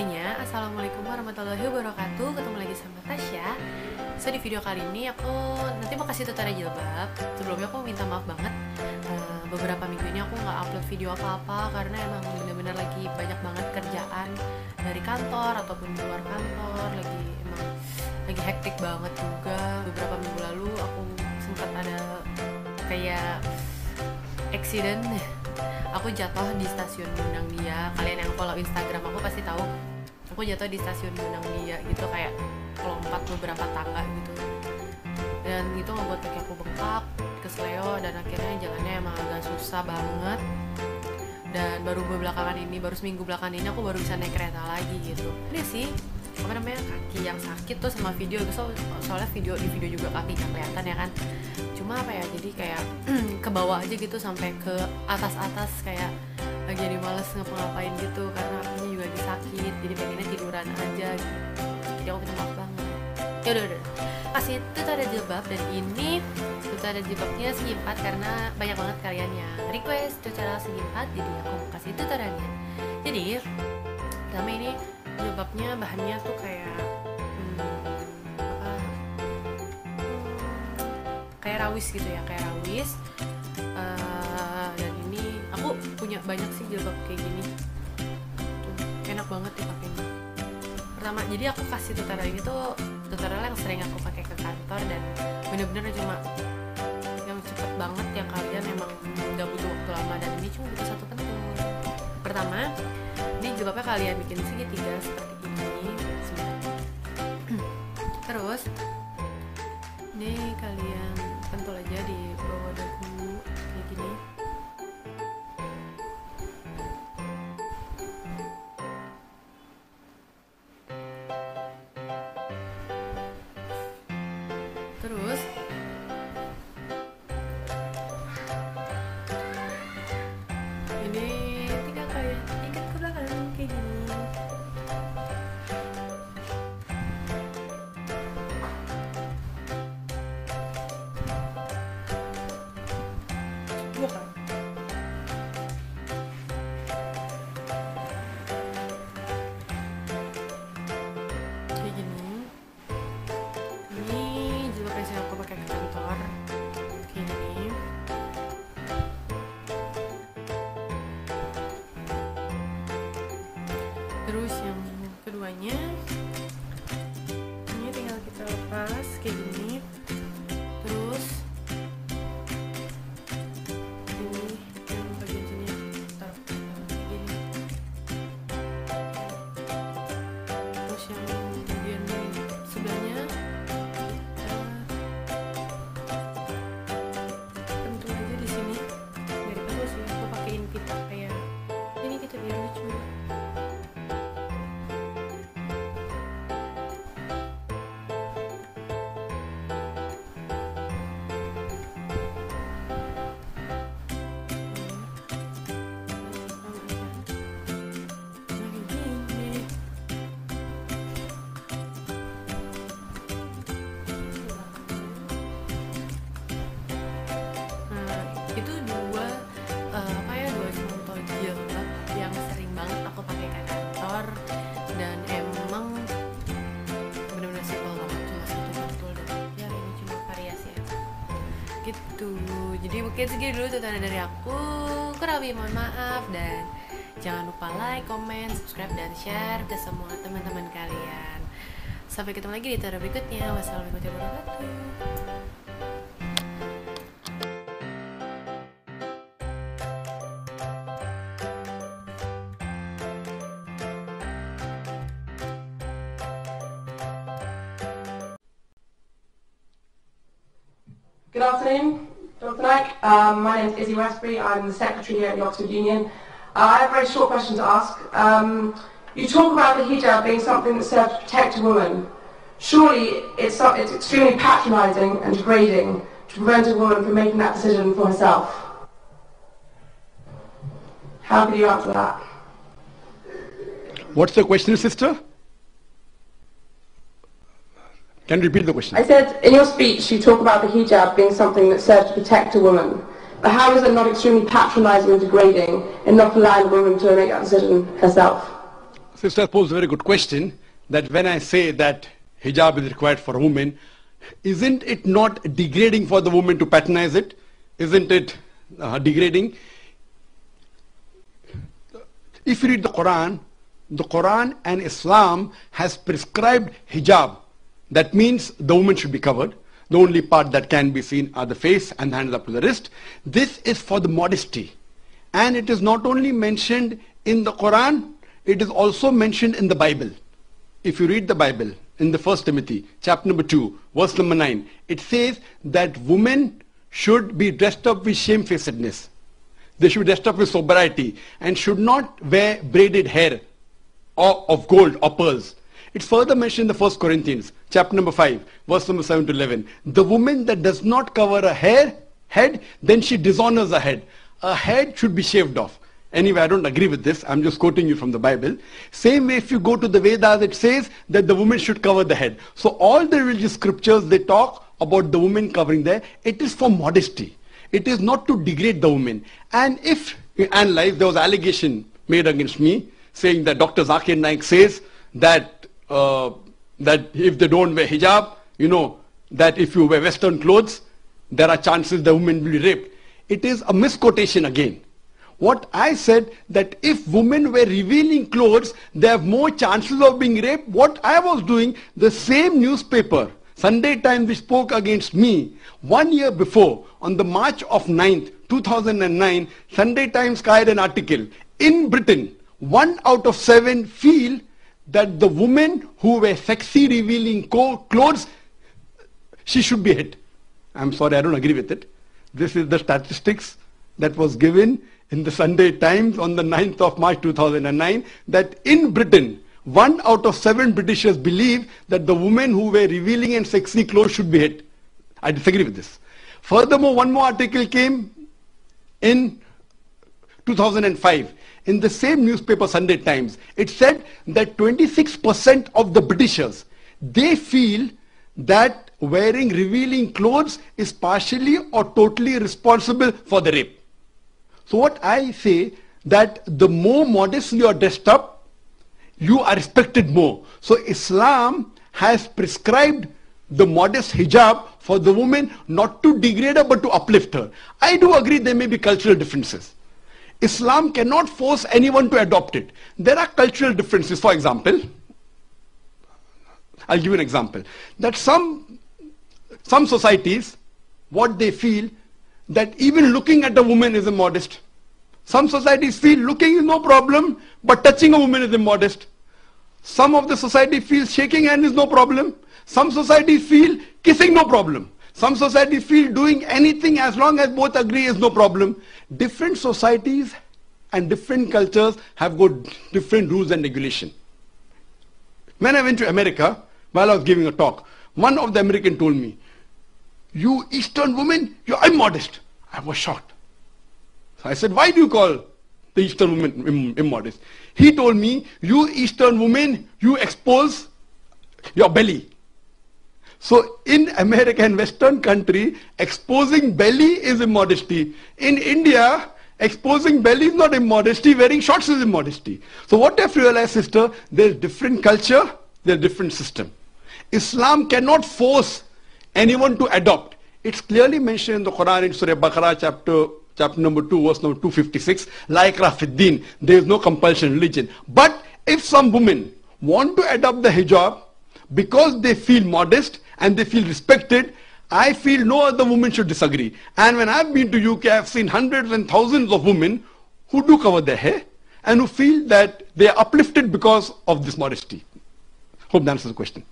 semuanya, assalamualaikum warahmatullahi wabarakatuh. Ketemu lagi sama Tasya. So di video kali ini aku nanti mau kasih tutorial jilbab. Sebelumnya aku minta maaf banget, beberapa minggu ini aku nggak upload video apa-apa karena emang bener-bener lagi banyak banget kerjaan dari kantor ataupun di luar kantor. Lagi hektik banget juga. Beberapa minggu lalu aku sempat ada kayak accident. Aku jatuh di stasiun Gunung Dia. Kalian yang follow Instagram aku pasti tahu. Aku jatuh di stasiun Gunung Dia gitu, kayak lompat beberapa tangga gitu. Dan itu ngebuat kaki aku bengkak, kesleo, dan akhirnya jalannya emang agak susah banget. Dan baru seminggu belakangan ini aku baru bisa naik kereta lagi gitu. Ini sih kaki yang sakit tuh sama video, soalnya di video juga kakinya kelihatan ya kan. Cuma jadi kayak ke bawah aja gitu sampai ke atas kayak lagi jadi males ngapa-ngapain gitu karena kakinya juga lagi sakit, jadi pengennya tiduran aja gitu. Jadi aku minta maaf banget. Udah kasih tutorial jilbab, dan ini tutorial jilbabnya segi 4 karena banyak banget kalian yang request tutorial segi 4, jadi aku mau kasih tutorialnya. Jadi pertama ini jilbabnya bahannya tuh kayak kayak rawis gitu ya, dan ini aku punya banyak sih jilbab kayak gini tuh, enak banget dipakainya. Pertama, jadi aku kasih tutorial ini tuh tutorial yang sering aku pakai ke kantor dan bener-bener cuma yang cepet banget, yang kalian emang gak butuh waktu lama, dan ini cuma butuh satu pentul. Pertama, ini jilbabnya kalian bikin segitiga seperti ini. Terus ini kalian pentul aja di bawah dagu kayak gini. Terus ini tinggal kalian ikat ke belakang kayak gini. Kayak gini. Ini jilbab yang aku pakai ke kantor. Kayak gini. Terus yang keduanya, ini tinggal kita lepas kayak gini. Terus ini yang bagian sini taruh kayak gini. Terus yang bagian sebelahnya pentul aja di sini. Dari pentul sih aku pakein pita kayak ini gitu biar lucu. Itu dua contoh jilbab yang sering banget aku pakai ke kantor, dan emang benar-benar simple banget, cuma satu pentul, dan ya ini cuma variasi ya gitu. Jadi mungkin segitu dulu tutorial dari aku, kurang lebih mohon maaf, dan jangan lupa like, comment, subscribe, dan share ke semua teman-teman kalian. Sampai ketemu lagi di tutorial berikutnya. Wassalamualaikum warahmatullahi wabarakatuh. Good afternoon, Dr. Naik. My name is Izzy Westbury. I'm the secretary here at the Oxford Union. I have a very short question to ask. You talk about the hijab being something that serves to protect a woman. Surely it's extremely patronising and degrading to prevent a woman from making that decision for herself. How could you answer that? What's the question, sister? Can you repeat the question? I said, in your speech, you talk about the hijab being something that serves to protect a woman. But how is it not extremely patronising and degrading in not allowing a woman to make that decision herself? Sister posed a very good question, that when I say that hijab is required for a woman, isn't it not degrading for the woman to patronize it? Isn't it degrading? If you read the Quran and Islam has prescribed hijab. That means the woman should be covered. The only part that can be seen are the face and the hands up to the wrist. This is for the modesty. And it is not only mentioned in the Quran, it is also mentioned in the Bible. If you read the Bible, in the 1 Timothy, chapter number 2, verse number 9, it says that women should be dressed up with shamefacedness. They should be dressed up with sobriety and should not wear braided hair or of gold or pearls. It's further mentioned in the 1 Corinthians, chapter number 5, verse number 7 to 11. The woman that does not cover her head, then she dishonors her head. A head should be shaved off. Anyway, I don't agree with this. I'm just quoting you from the Bible. Same way, if you go to the Vedas, it says that the woman should cover the head. So all the religious scriptures, they talk about the woman covering their, it is for modesty. It is not to degrade the woman. And if you analyze, there was allegation made against me saying that Dr. Zakir Naik says that that if they don't wear hijab, you know, that if you wear Western clothes, there are chances the woman will be raped. It is a misquotation again. What I said, that if women wear revealing clothes, they have more chances of being raped. What I was doing, the same newspaper, Sunday Times, which spoke against me 1 year before, on the March of 9th, 2009, Sunday Times carried an article. In Britain, 1 out of 7 feel that the women who wear sexy revealing clothes, she should be hit. I'm sorry, I don't agree with it. This is the statistics that was given in the Sunday Times on the 9th of March 2009, that in Britain, 1 out of 7 Britishers believe that the women who wear revealing and sexy clothes should be hit. I disagree with this. Furthermore, one more article came in 2005 in the same newspaper, Sunday Times. It said that 26% of the Britishers, they feel that wearing revealing clothes is partially or totally responsible for the rape. So what I say, that the more modestly you are dressed up, you are respected more. So Islam has prescribed the modest hijab for the woman, not to degrade her but to uplift her. I do agree there may be cultural differences. Islam cannot force anyone to adopt it. There are cultural differences. For example, I'll give you an example. That some societies, what they feel, that even looking at a woman is immodest. Some societies feel looking is no problem, but touching a woman is immodest. Some of the society feels shaking hand is no problem. Some societies feel kissing no problem. Some societies feel doing anything as long as both agree is no problem. Different societies and different cultures have got different rules and regulation. When I went to America, while I was giving a talk, one of the Americans told me, "You Eastern women, you're immodest." I was shocked. So I said, "Why do you call the Eastern woman immodest?" He told me, "You Eastern women, you expose your belly." So in America and Western country, exposing belly is immodesty. In India, exposing belly is not immodesty, wearing shorts is immodesty. So what I've realized, sister, there's different culture, there's different system. Islam cannot force anyone to adopt. It's clearly mentioned in the Quran in Surah Baqarah chapter number 2, verse number 256, La ikraha fid din. There is no compulsion in religion. But if some women want to adopt the hijab because they feel modest and they feel respected, I feel no other woman should disagree. And when I've been to UK, I've seen hundreds and thousands of women who do cover their hair and who feel that they are uplifted because of this modesty. Hope that answers the question.